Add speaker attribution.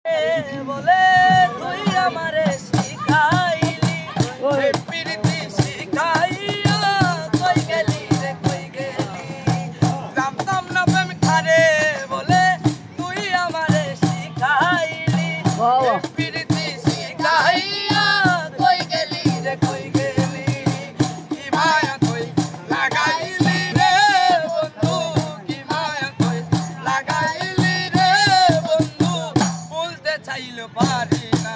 Speaker 1: বলে তুই আমারে শিখাইলি প্রীতি শিখাইয়া কই গেলি রে কই গেলি জানতাম না প্রেম খারে বলে তুই আমারে শিখাইলি প্রীতি শিখাইয়া কই গেলি রে কই গেলি কি মায়া কই লাগাইলি রে বন্ধু কি মায়া কই লাগাইলি রে বন্ধু বলতে চাইলে পারি না